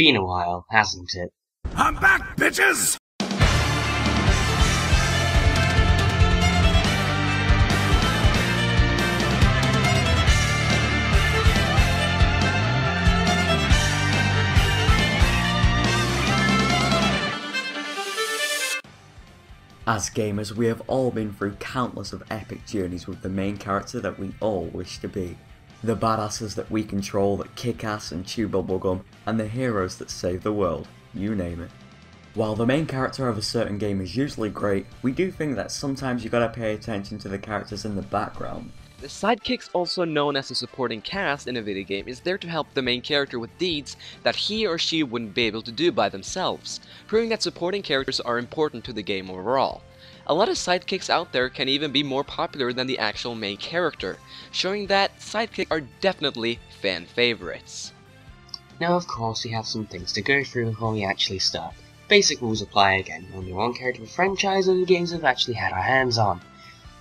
Been a while, hasn't it? I'm back, bitches! As gamers, we have all been through countless of epic journeys with the main character that we all wish to be. The badasses that we control that kick ass and chew bubblegum, and the heroes that save the world, you name it. While the main character of a certain game is usually great, we do think that sometimes you gotta pay attention to the characters in the background. The sidekicks, also known as the supporting cast in a video game, is there to help the main character with deeds that he or she wouldn't be able to do by themselves, proving that supporting characters are important to the game overall. A lot of sidekicks out there can even be more popular than the actual main character, showing that sidekicks are definitely fan favorites. Now of course we have some things to go through before we actually start. Basic rules apply again, only one character per franchise of the games we've actually had our hands on.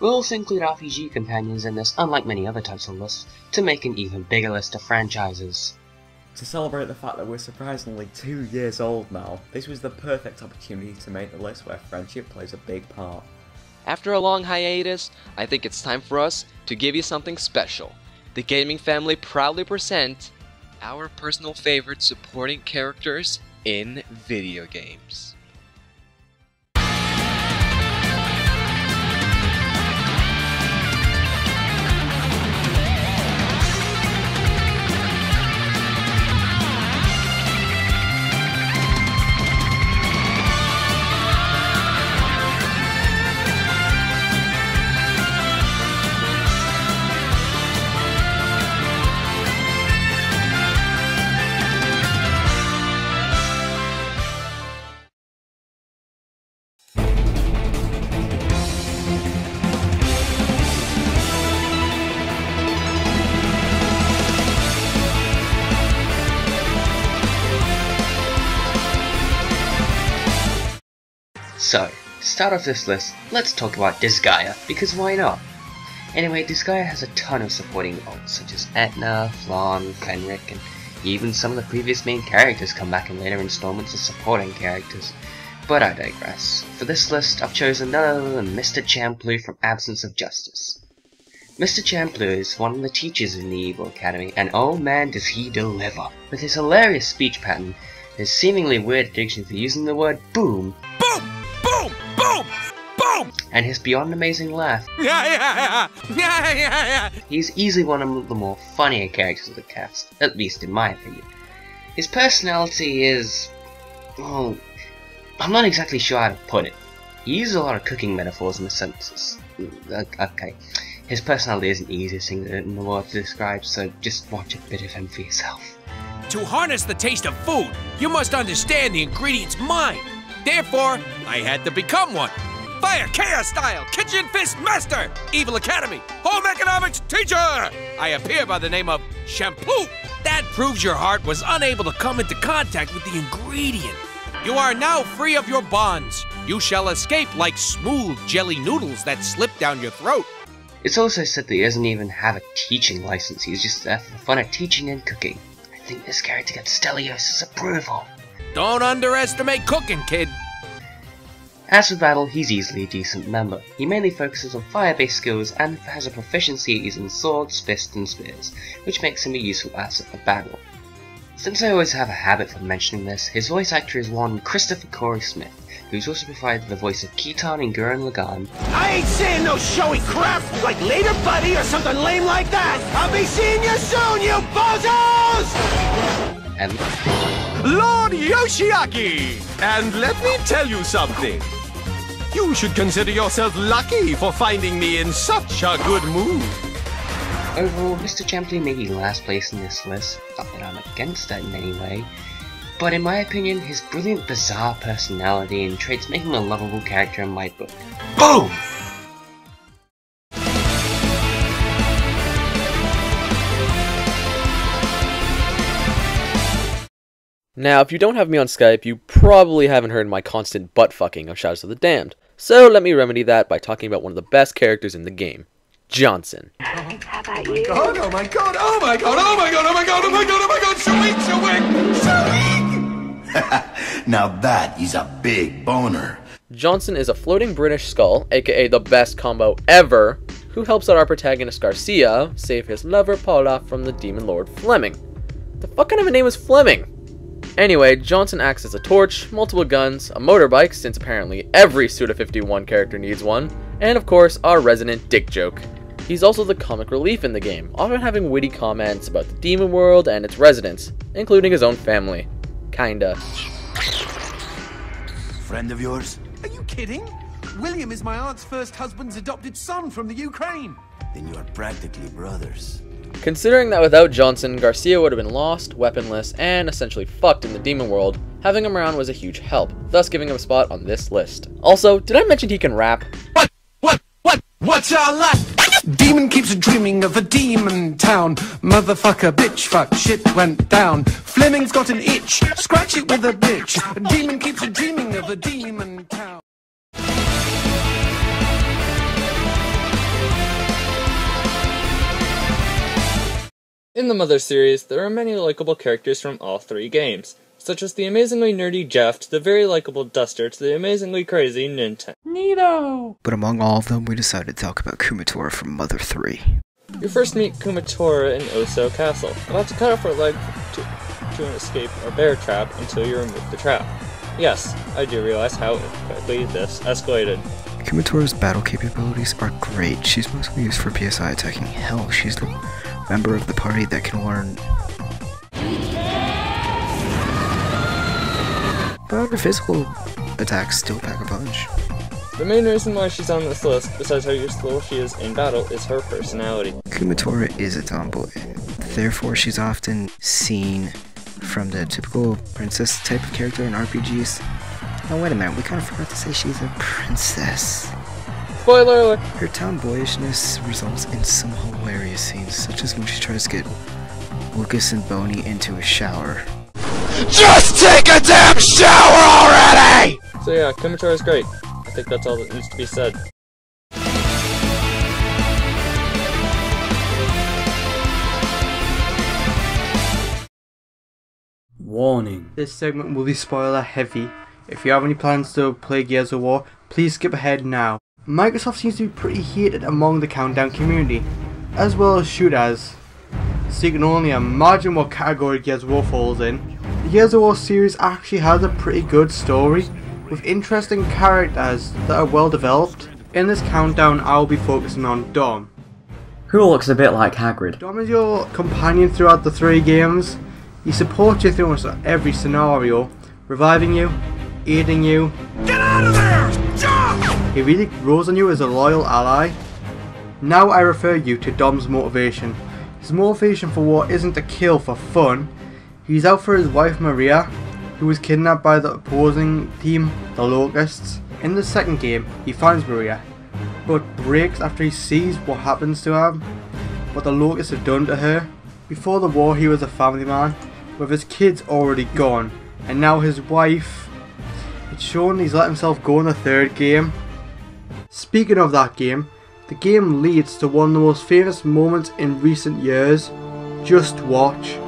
We'll also include RPG companions in this, unlike many other types of lists, to make an even bigger list of franchises. To celebrate the fact that we're surprisingly 2 years old now, this was the perfect opportunity to make the list where friendship plays a big part. After a long hiatus, I think it's time for us to give you something special. The gaming family proudly present our personal favorite supporting characters in video games. So, to start off this list, let's talk about Disgaea, because why not? Anyway, Disgaea has a ton of supporting roles, such as Etna, Flan, Kenrick, and even some of the previous main characters come back in later installments as supporting characters. But I digress. For this list, I've chosen none other than Mr. Champloo from Absence of Justice. Mr. Champloo is one of the teachers in the Evil Academy, and oh man does he deliver! With his hilarious speech pattern, his seemingly weird addiction for using the word boom, Boom! Boom! Boom! and his beyond amazing laugh, Yeah! he's easily one of the more funnier characters of the cast, at least in my opinion. His personality is... well, I'm not exactly sure how to put it. He uses a lot of cooking metaphors in the sentences. Okay, his personality isn't the easiest thing in the world to describe, so just watch a bit of him for yourself. To harness the taste of food, you must understand the ingredient's mind. Therefore, I had to become one. Fire Chaos Style, Kitchen Fist Master, Evil Academy, Home Economics Teacher! I appear by the name of Champloo. That proves your heart was unable to come into contact with the ingredient. You are now free of your bonds. You shall escape like smooth jelly noodles that slip down your throat. It's also said that he doesn't even have a teaching license, he's just there for the fun of teaching and cooking. I think this character gets Stelios' approval. Don't underestimate cooking, kid. As for battle, he's easily a decent member. He mainly focuses on fire-based skills and has a proficiency using swords, fists and spears, which makes him a useful asset for battle. Since I always have a habit of mentioning this, his voice actor is one Christopher Corey Smith, who's also provided the voice of Khitan in Gurren Lagann. I ain't saying no showy crap like later buddy or something lame like that. I'll be seeing you soon, you bozos! And Lord Yoshiaki! And let me tell you something. You should consider yourself lucky for finding me in such a good mood. overall, Mr. Champloo may be last place in this list, not that I'm against that in any way, but in my opinion, his brilliant, bizarre personality and traits make him a lovable character in my book. BOOM! Now, if you don't have me on Skype, you probably haven't heard my constant butt-fucking of Shadows of the Damned. So let me remedy that by talking about one of the best characters in the game, Johnson. How about you? Oh my god, oh my god, oh my god, oh my god, oh my god, oh my god, Shawik, Shawik, Shawik! Now that is a big boner. Johnson is a floating British skull, aka the best combo ever, who helps out our protagonist Garcia save his lover Paula from the demon lord Fleming. The fuck kind of a name is Fleming? Anyway, Johnson acts as a torch, multiple guns, a motorbike, since apparently every Suda51 character needs one, and of course, our resident dick joke. He's also the comic relief in the game, often having witty comments about the demon world and its residents, including his own family. Kinda. Friend of yours? Are you kidding? William is my aunt's first husband's adopted son from the Ukraine. Then you are practically brothers. Considering that without Johnson, Garcia would have been lost, weaponless, and essentially fucked in the demon world, having him around was a huge help, thus giving him a spot on this list. Also, did I mention he can rap? What's our life? Demon keeps dreaming of a demon town. Motherfucker, bitch, fuck, shit went down. Fleming's got an itch, scratch it with a bitch. Demon keeps dreaming of a demon town. In the Mother series, there are many likable characters from all three games, such as the amazingly nerdy Jeff to the very likable Duster to the amazingly crazy Nintendo. Neato! But among all of them, we decided to talk about Kumatora from Mother 3. You first meet Kumatora in Oso Castle, about to cut off her leg to escape a bear trap until you remove the trap. Yes, I do realize how quickly this escalated. Kumatora's battle capabilities are great. She's mostly used for PSI attacking. Hell, she's the member of the party that can learn. But her physical attacks still pack a punch. The main reason why she's on this list, besides how useful she is in battle, is her personality. Kumatora is a tomboy, therefore she's often seen from the typical princess type of character in RPGs. Oh wait a minute, we kind of forgot to say she's a princess. Spoiler alert! Her tomboyishness results in some hilarious scenes, such as when she tries to get Lucas and Boney into a shower. Just take a damn shower already! So yeah, Kumatora is great. I think that's all that needs to be said. Warning. This segment will be spoiler heavy. If you have any plans to play Gears of War, please skip ahead now. Microsoft seems to be pretty heated among the Countdown community, as well as shooters. So you can only imagine what category Gears of War falls in. The Gears of War series actually has a pretty good story, with interesting characters that are well developed. In this countdown, I will be focusing on Dom. Who looks a bit like Hagrid. Dom is your companion throughout the 3 games. He supports you through almost every scenario, reviving you, aiding you. Get out of there! Jump! He really grows on you as a loyal ally. Now I refer you to Dom's motivation. His motivation for war isn't to kill for fun. He's out for his wife Maria, who was kidnapped by the opposing team, the Locusts. In the second game, he finds Maria, but breaks after he sees what happens to her, what the Locusts have done to her. Before the war, he was a family man, with his kids already gone, and now his wife. It's shown he's let himself go in the 3rd game. Speaking of that game, the game leads to one of the most famous moments in recent years. Just watch.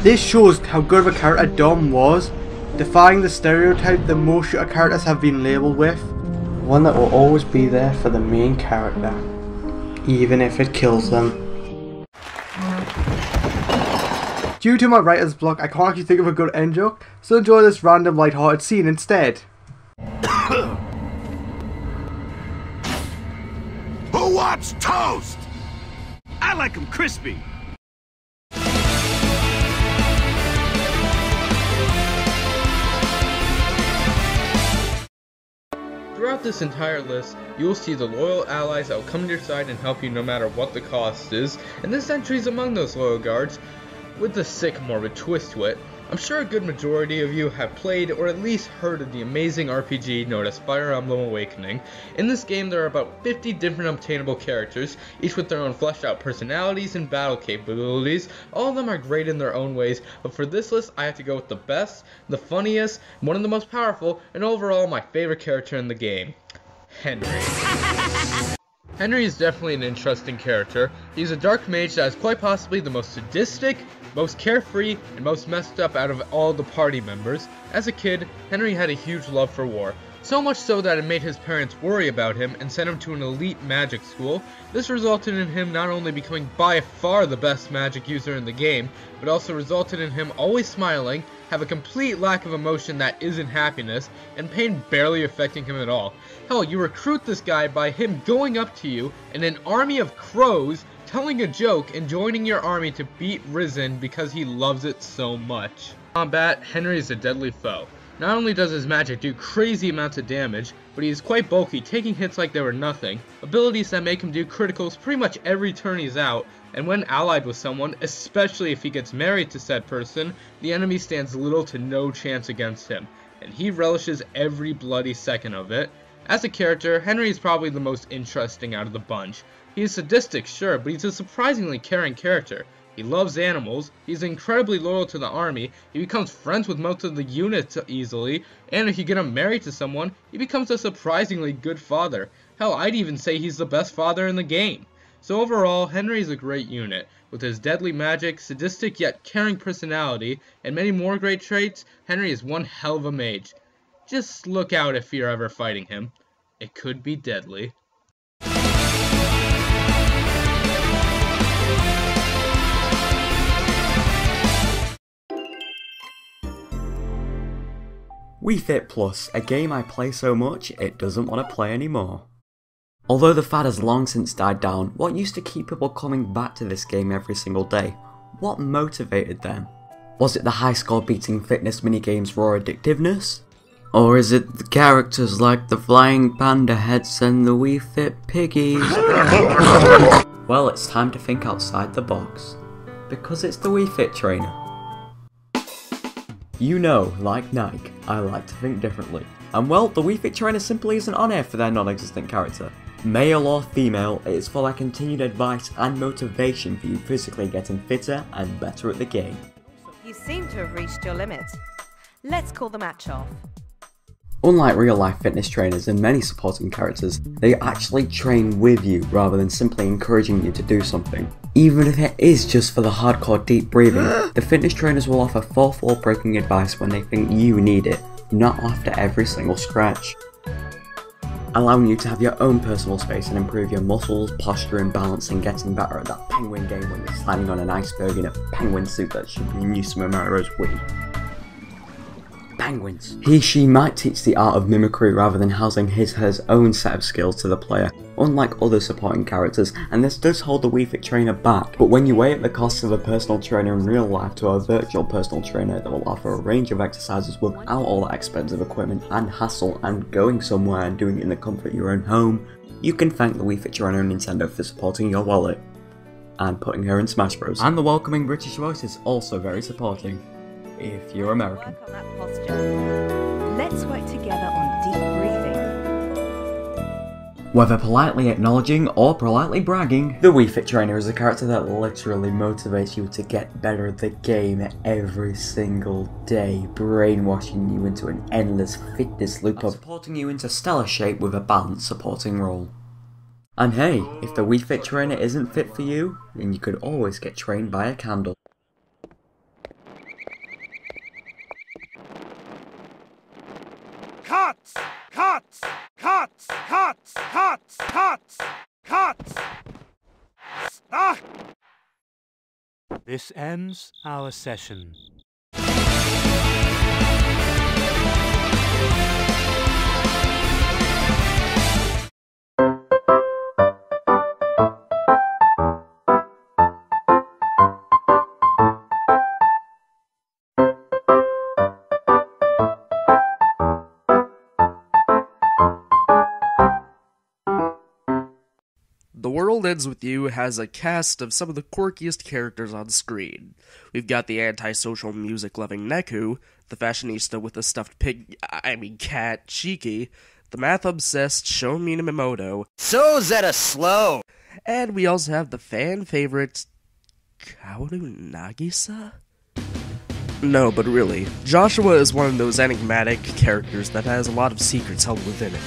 This shows how good of a character Dom was. defying the stereotype that most shooter characters have been labelled with. One that will always be there for the main character, even if it kills them. Due to my writer's block, I can't actually think of a good end joke, so enjoy this random light-hearted scene instead. Who wants toast? I like them crispy. Throughout this entire list, you will see the loyal allies that will come to your side and help you no matter what the cost is, and this entry is among those loyal guards, with the sick morbid twist to it. I'm sure a good majority of you have played or at least heard of the amazing RPG known as Fire Emblem Awakening. In this game there are about 50 different obtainable characters, each with their own fleshed out personalities and battle capabilities. All of them are great in their own ways, but for this list I have to go with the best, the funniest, one of the most powerful, and overall my favorite character in the game, Henry. Henry is definitely an interesting character. He's a dark mage that is quite possibly the most sadistic, most carefree, and most messed up out of all the party members. As a kid, Henry had a huge love for war. So much so that it made his parents worry about him and sent him to an elite magic school. This resulted in him not only becoming by far the best magic user in the game, but also resulted in him always smiling, have a complete lack of emotion that isn't happiness, and pain barely affecting him at all. Hell, you recruit this guy by him going up to you in an army of crows, telling a joke, and joining your army to beat Risen because he loves it so much. In combat, Henry is a deadly foe. Not only does his magic do crazy amounts of damage, but he is quite bulky, taking hits like they were nothing, abilities that make him do criticals pretty much every turn he's out, and when allied with someone, especially if he gets married to said person, the enemy stands little to no chance against him, and he relishes every bloody second of it. As a character, Henry is probably the most interesting out of the bunch. He is sadistic, sure, but he's a surprisingly caring character. He loves animals, he's incredibly loyal to the army, he becomes friends with most of the units easily, and if you get him married to someone, he becomes a surprisingly good father. Hell, I'd even say he's the best father in the game. So overall, Henry is a great unit. With his deadly magic, sadistic yet caring personality, and many more great traits, Henry is one hell of a mage. Just look out if you're ever fighting him. It could be deadly. Wii Fit Plus, a game I play so much it doesn't want to play anymore. Although the fad has long since died down, what used to keep people coming back to this game every single day? What motivated them? Was it the high score beating fitness minigame's raw addictiveness? Or is it the characters like the flying panda heads and the Wii Fit piggies? Well, it's time to think outside the box. Because it's the Wii Fit Trainer. You know, like Nike, I like to think differently. And well, the Wii Fit Trainer simply isn't on here for their non-existent character. Male or female, it is for their continued advice and motivation for you physically getting fitter and better at the game. You seem to have reached your limit. Let's call the match off. Unlike real-life fitness trainers and many supporting characters, they actually train with you rather than simply encouraging you to do something. Even if it is just for the hardcore deep breathing, the fitness trainers will offer fourth wall breaking advice when they think you need it, not after every single scratch. Allowing you to have your own personal space and improve your muscles, posture and balance, and getting better at that penguin game when you're sliding on an iceberg in a penguin suit that should be in New Super Mario's Wii. Penguins. He/she might teach the art of mimicry rather than housing her own set of skills to the player, unlike other supporting characters, and this does hold the Wii Fit Trainer back, but when you weigh up the costs of a personal trainer in real life to a virtual personal trainer that will offer a range of exercises without all that expensive equipment and hassle and going somewhere and doing it in the comfort of your own home, you can thank the Wii Fit Trainer and Nintendo for supporting your wallet, and putting her in Smash Bros. And the welcoming British voice is also very supporting. If you're American. Work on that posture. Let's work together on deep breathing. Whether politely acknowledging or politely bragging, the Wii Fit Trainer is a character that literally motivates you to get better at the game every single day, brainwashing you into an endless fitness loop of supporting you into stellar shape with a balanced supporting role. And hey, if the Wii Fit Trainer isn't fit for you, then you could always get trained by a candle. This ends our session. The World Ends With You has a cast of some of the quirkiest characters on screen. We've got the antisocial music-loving Neko, the fashionista with the stuffed cat, Shiki, the math-obsessed Shomina Mimoto, So Zeta Slow! And we also have the fan-favorite Kaoru Nagisa? No, but really, Joshua is one of those enigmatic characters that has a lot of secrets held within him.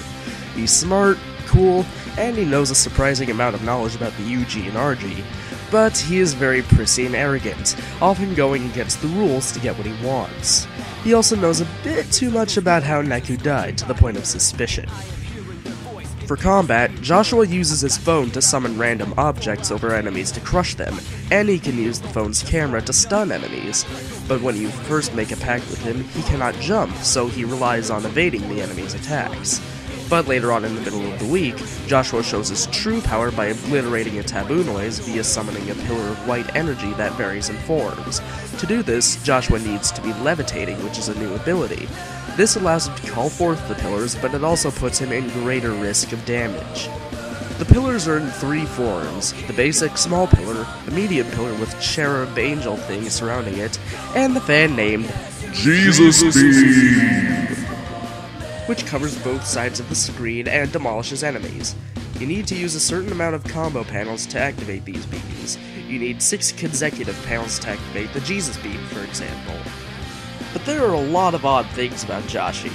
He's smart, cool, and he knows a surprising amount of knowledge about the UG and RG, but he is very prissy and arrogant, often going against the rules to get what he wants. He also knows a bit too much about how Neko died, to the point of suspicion. For combat, Joshua uses his phone to summon random objects over enemies to crush them, and he can use the phone's camera to stun enemies. But when you first make a pact with him, he cannot jump, so he relies on evading the enemy's attacks. But later on in the middle of the week, Joshua shows his true power by obliterating a taboo noise via summoning a pillar of white energy that varies in forms. To do this, Joshua needs to be levitating, which is a new ability. This allows him to call forth the pillars, but it also puts him in greater risk of damage. The pillars are in three forms: the basic small pillar, the medium pillar with cherub angel things surrounding it, and the fan named Jesus Beam, which covers both sides of the screen and demolishes enemies. You need to use a certain amount of combo panels to activate these beams. You need 6 consecutive panels to activate the Jesus Beam, for example. But there are a lot of odd things about Joshi.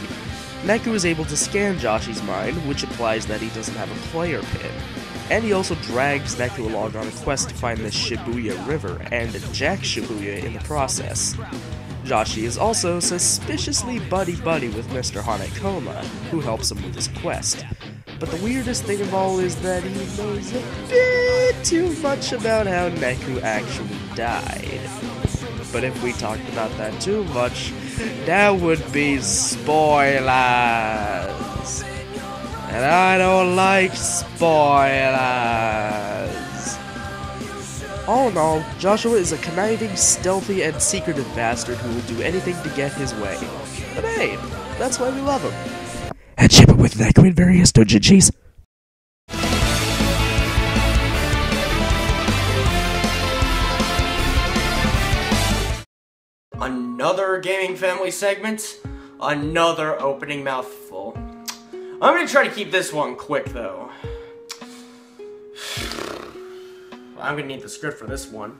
Neko is able to scan Joshi's mind, which implies that he doesn't have a player pin. And he also drags Neko along on a quest to find the Shibuya River, and Jack Shibuya in the process. Joshi is also suspiciously buddy-buddy with Mr. Hanekoma, who helps him with his quest. But the weirdest thing of all is that he knows a bit too much about how Neko actually died. But if we talked about that too much, that would be spoilers. And I don't like spoilers. All in all, Joshua is a conniving, stealthy, and secretive bastard who will do anything to get his way. But hey, that's why we love him. And ship it with Neko and various doujinshis. Another gaming family segment, another opening mouthful. I'm gonna try to keep this one quick though. I'm gonna need the script for this one.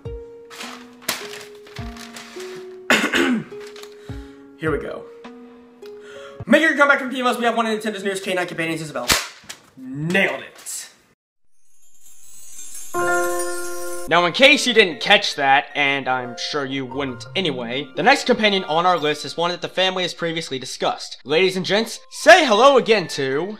Here we go. Make your comeback from PMOs. We have one of Nintendo's newest K9 companions, Isabelle. Nailed it. Now, in case you didn't catch that, and I'm sure you wouldn't anyway, the next companion on our list is one that the family has previously discussed. Ladies and gents, say hello again to...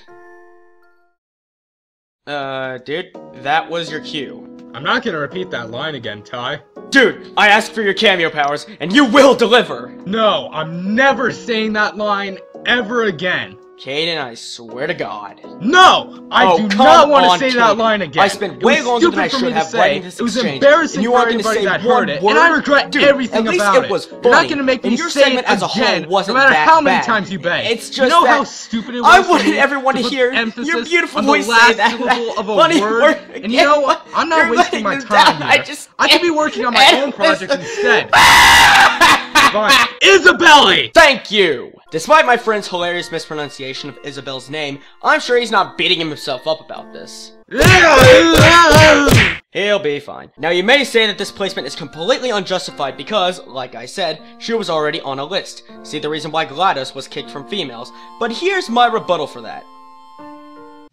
dude, that was your cue. I'm not gonna repeat that line again, Ty. Dude, I asked for your cameo powers, and you will deliver! No, I'm never saying that line ever again. Caden, I swear to God. No! I do not want to say that line again. I spent way longer than I should have writing this exchange. It was embarrassing for everybody that heard it, and I regret everything about it. You're not going to make me say it again, no matter how many times you beg. It's just you know how stupid it was I wanted everyone to hear your beautiful voice say that. Syllable of a word, and you know what? I'm not wasting my time here. I could be working on my own project instead. Fine. Isabelle! Thank you! Despite my friend's hilarious mispronunciation of Isabelle's name, I'm sure he's not beating himself up about this. He'll be fine. Now you may say that this placement is completely unjustified because, like I said, she was already on a list. See the reason why GLaDOS was kicked from females, but here's my rebuttal for that.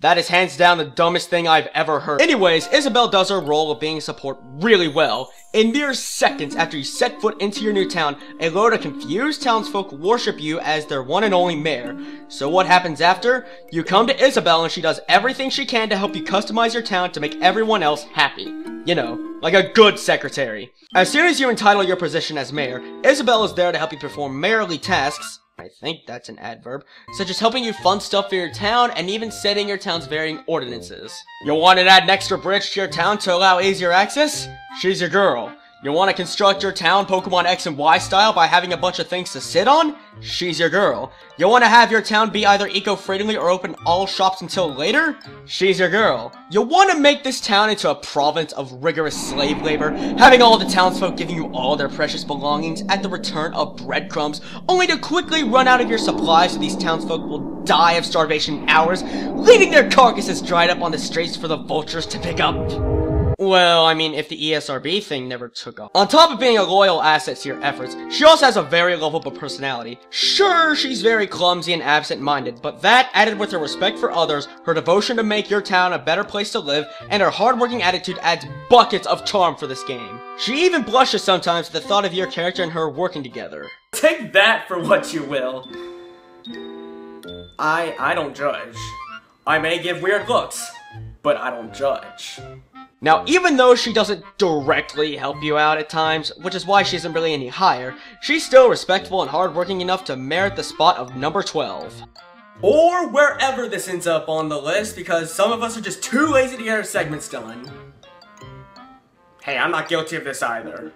That is hands down the dumbest thing I've ever heard. Anyways, Isabelle does her role of being a support really well. In mere seconds after you set foot into your new town, a load of confused townsfolk worship you as their one and only mayor. So what happens after? You come to Isabelle and she does everything she can to help you customize your town to make everyone else happy. You know, like a good secretary. As soon as you entitle your position as mayor, Isabelle is there to help you perform mayorly tasks. I think that's an adverb, such as helping you fund stuff for your town and even setting your town's varying ordinances. You want to add an extra bridge to your town to allow easier access? She's your girl. You want to construct your town Pokemon X and Y style by having a bunch of things to sit on? She's your girl. You want to have your town be either eco-friendly or open all shops until later? She's your girl. You want to make this town into a province of rigorous slave labor, having all the townsfolk giving you all their precious belongings at the return of breadcrumbs, only to quickly run out of your supplies so these townsfolk will die of starvation in hours, leaving their carcasses dried up on the streets for the vultures to pick up. Well, I mean, if the ESRB thing never took off. On top of being a loyal asset to your efforts, she also has a very lovable personality. Sure, she's very clumsy and absent-minded, but that, added with her respect for others, her devotion to make your town a better place to live, and her hardworking attitude adds buckets of charm for this game. She even blushes sometimes at the thought of your character and her working together. Take that for what you will. I don't judge. I may give weird looks, but I don't judge. Now, even though she doesn't directly help you out at times, which is why she isn't really any higher, she's still respectful and hardworking enough to merit the spot of number 12. Or wherever this ends up on the list, because some of us are just too lazy to get our segments done. Hey, I'm not guilty of this either.